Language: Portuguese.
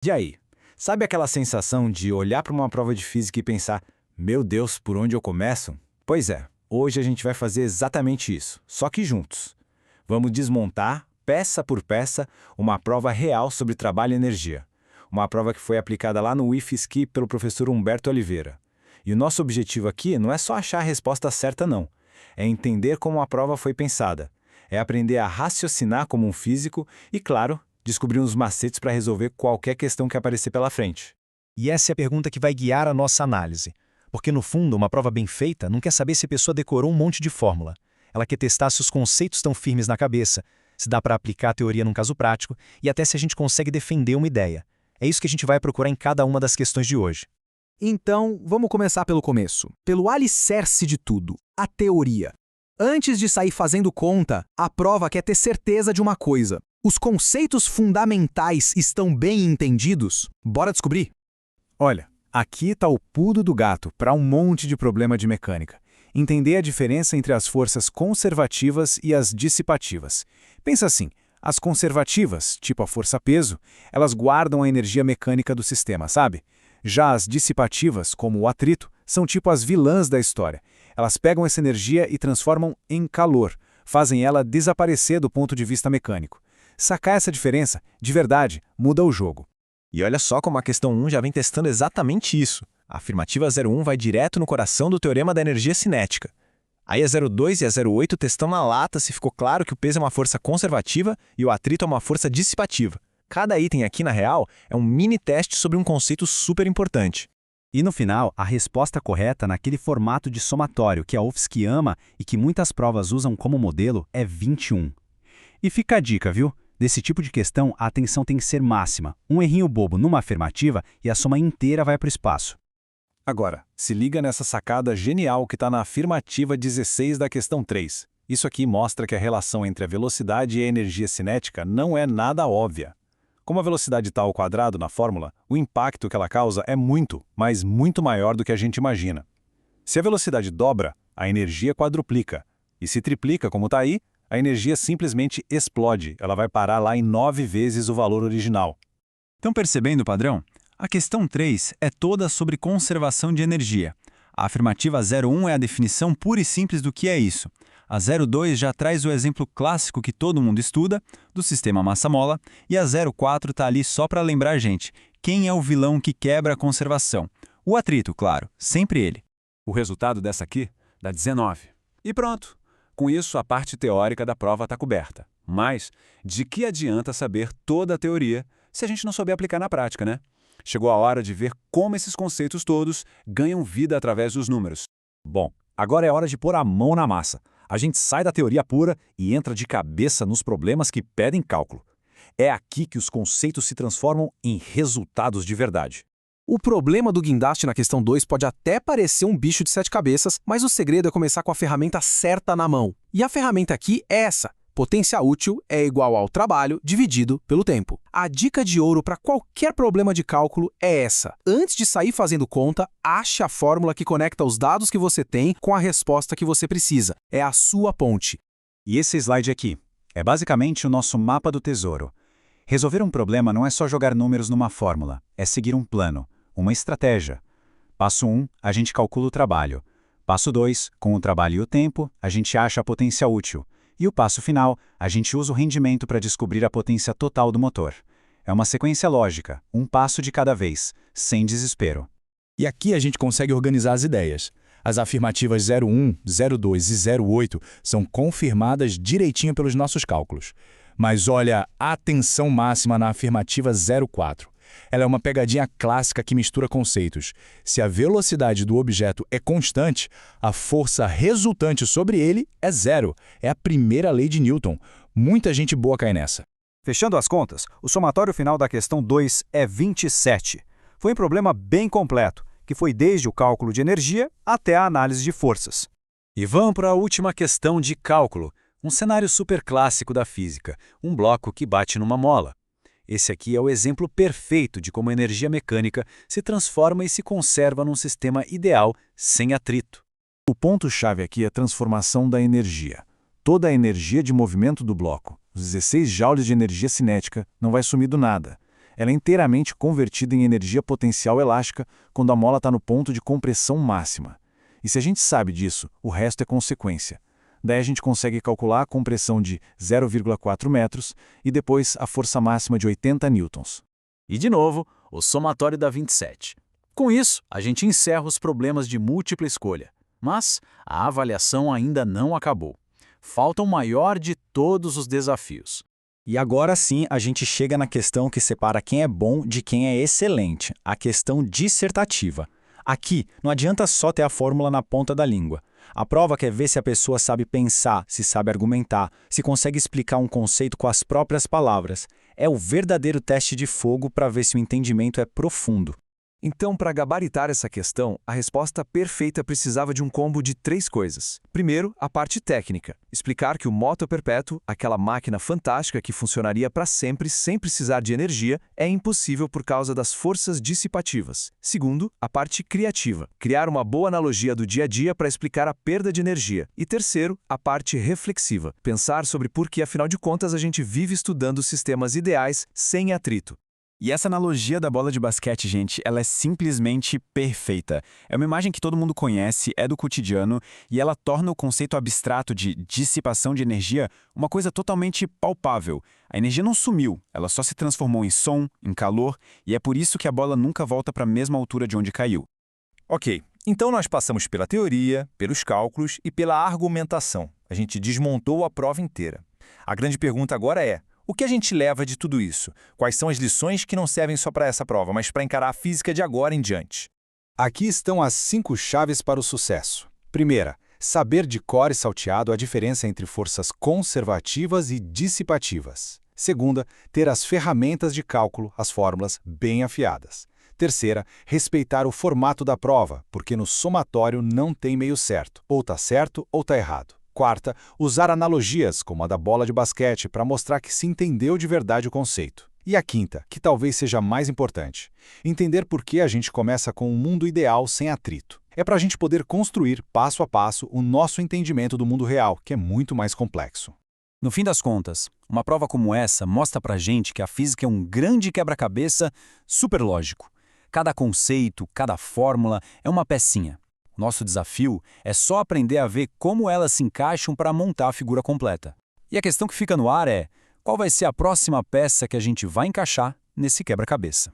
E aí? Sabe aquela sensação de olhar para uma prova de física e pensar, meu Deus, por onde eu começo? Pois é, hoje a gente vai fazer exatamente isso, só que juntos. Vamos desmontar, peça por peça, uma prova real sobre trabalho e energia. Uma prova que foi aplicada lá no IFSC pelo professor Humberto Oliveira. E o nosso objetivo aqui não é só achar a resposta certa, não. É entender como a prova foi pensada. É aprender a raciocinar como um físico e, claro, descobrir uns macetes para resolver qualquer questão que aparecer pela frente. E essa é a pergunta que vai guiar a nossa análise. Porque, no fundo, uma prova bem feita não quer saber se a pessoa decorou um monte de fórmula. Ela quer testar se os conceitos estão firmes na cabeça, se dá para aplicar a teoria num caso prático e até se a gente consegue defender uma ideia. É isso que a gente vai procurar em cada uma das questões de hoje. Então, vamos começar pelo começo, pelo alicerce de tudo, a teoria. Antes de sair fazendo conta, a prova quer ter certeza de uma coisa. Os conceitos fundamentais estão bem entendidos? Bora descobrir? Olha, aqui está o pulo do gato para um monte de problema de mecânica. Entender a diferença entre as forças conservativas e as dissipativas. Pensa assim, as conservativas, tipo a força-peso, elas guardam a energia mecânica do sistema, sabe? Já as dissipativas, como o atrito, são tipo as vilãs da história. Elas pegam essa energia e transformam em calor, fazem ela desaparecer do ponto de vista mecânico. Sacar essa diferença, de verdade, muda o jogo. E olha só como a questão 1 já vem testando exatamente isso. A afirmativa 01 vai direto no coração do teorema da energia cinética. Aí a 02 e a 08 testam na lata se ficou claro que o peso é uma força conservativa e o atrito é uma força dissipativa. Cada item aqui, na real, é um mini teste sobre um conceito super importante. E no final, a resposta correta naquele formato de somatório que a UFSC ama e que muitas provas usam como modelo é 21. E fica a dica, viu? Desse tipo de questão, a atenção tem que ser máxima. Um errinho bobo numa afirmativa e a soma inteira vai para o espaço. Agora, se liga nessa sacada genial que está na afirmativa 16 da questão 3. Isso aqui mostra que a relação entre a velocidade e a energia cinética não é nada óbvia. Como a velocidade está ao quadrado na fórmula, o impacto que ela causa é muito, mas muito maior do que a gente imagina. Se a velocidade dobra, a energia quadruplica. E se triplica, como está aí, a energia simplesmente explode. Ela vai parar lá em 9 vezes o valor original. Estão percebendo o padrão? A questão 3 é toda sobre conservação de energia. A afirmativa 01 é a definição pura e simples do que é isso. A 02 já traz o exemplo clássico que todo mundo estuda, do sistema massa-mola, e a 04 está ali só para lembrar a gente quem é o vilão que quebra a conservação. O atrito, claro, sempre ele. O resultado dessa aqui dá 19. E pronto! Com isso, a parte teórica da prova está coberta. Mas, de que adianta saber toda a teoria se a gente não souber aplicar na prática, né? Chegou a hora de ver como esses conceitos todos ganham vida através dos números. Bom, agora é hora de pôr a mão na massa. A gente sai da teoria pura e entra de cabeça nos problemas que pedem cálculo. É aqui que os conceitos se transformam em resultados de verdade. O problema do guindaste na questão 2 pode até parecer um bicho de 7 cabeças, mas o segredo é começar com a ferramenta certa na mão. E a ferramenta aqui é essa. Potência útil é igual ao trabalho dividido pelo tempo. A dica de ouro para qualquer problema de cálculo é essa. Antes de sair fazendo conta, ache a fórmula que conecta os dados que você tem com a resposta que você precisa. É a sua ponte. E esse slide aqui é basicamente o nosso mapa do tesouro. Resolver um problema não é só jogar números numa fórmula, é seguir um plano, uma estratégia. Passo 1, a gente calcula o trabalho. Passo 2, com o trabalho e o tempo, a gente acha a potência útil. E o passo final, a gente usa o rendimento para descobrir a potência total do motor. É uma sequência lógica, um passo de cada vez, sem desespero. E aqui a gente consegue organizar as ideias. As afirmativas 01, 02 e 08 são confirmadas direitinho pelos nossos cálculos. Mas olha, atenção máxima na afirmativa 04. Ela é uma pegadinha clássica que mistura conceitos. Se a velocidade do objeto é constante, a força resultante sobre ele é zero. É a primeira lei de Newton. Muita gente boa cai nessa. Fechando as contas, o somatório final da questão 2 é 27. Foi um problema bem completo, que foi desde o cálculo de energia até a análise de forças. E vamos para a última questão de cálculo, um cenário super clássico da física, um bloco que bate numa mola. Esse aqui é o exemplo perfeito de como a energia mecânica se transforma e se conserva num sistema ideal, sem atrito. O ponto-chave aqui é a transformação da energia. Toda a energia de movimento do bloco, os 16 joules de energia cinética, não vai sumir do nada. Ela é inteiramente convertida em energia potencial elástica quando a mola está no ponto de compressão máxima. E se a gente sabe disso, o resto é consequência. Daí a gente consegue calcular a compressão de 0,4 metros e depois a força máxima de 80 newtons. E de novo, o somatório dá 27. Com isso, a gente encerra os problemas de múltipla escolha. Mas a avaliação ainda não acabou. Falta o maior de todos os desafios. E agora sim a gente chega na questão que separa quem é bom de quem é excelente, a questão dissertativa. Aqui, não adianta só ter a fórmula na ponta da língua. A prova quer ver se a pessoa sabe pensar, se sabe argumentar, se consegue explicar um conceito com as próprias palavras. É o verdadeiro teste de fogo para ver se o entendimento é profundo. Então, para gabaritar essa questão, a resposta perfeita precisava de um combo de 3 coisas. Primeiro, a parte técnica. Explicar que o moto perpétuo, aquela máquina fantástica que funcionaria para sempre sem precisar de energia, é impossível por causa das forças dissipativas. Segundo, a parte criativa. Criar uma boa analogia do dia a dia para explicar a perda de energia. E terceiro, a parte reflexiva. Pensar sobre por que, afinal de contas, a gente vive estudando sistemas ideais sem atrito. E essa analogia da bola de basquete, gente, ela é simplesmente perfeita. É uma imagem que todo mundo conhece, é do cotidiano, e ela torna o conceito abstrato de dissipação de energia uma coisa totalmente palpável. A energia não sumiu, ela só se transformou em som, em calor, e é por isso que a bola nunca volta para a mesma altura de onde caiu. Ok, então nós passamos pela teoria, pelos cálculos e pela argumentação. A gente desmontou a prova inteira. A grande pergunta agora é: o que a gente leva de tudo isso? Quais são as lições que não servem só para essa prova, mas para encarar a física de agora em diante? Aqui estão as 5 chaves para o sucesso. Primeira, saber de cor e salteado a diferença entre forças conservativas e dissipativas. Segunda, ter as ferramentas de cálculo, as fórmulas, bem afiadas. Terceira, respeitar o formato da prova, porque no somatório não tem meio certo. Ou está certo ou está errado. Quarta, usar analogias, como a da bola de basquete, para mostrar que se entendeu de verdade o conceito. E a quinta, que talvez seja a mais importante, entender por que a gente começa com um mundo ideal sem atrito. É para a gente poder construir, passo a passo, o nosso entendimento do mundo real, que é muito mais complexo. No fim das contas, uma prova como essa mostra pra gente que a física é um grande quebra-cabeça super lógico. Cada conceito, cada fórmula é uma pecinha. Nosso desafio é só aprender a ver como elas se encaixam para montar a figura completa. E a questão que fica no ar é: qual vai ser a próxima peça que a gente vai encaixar nesse quebra-cabeça?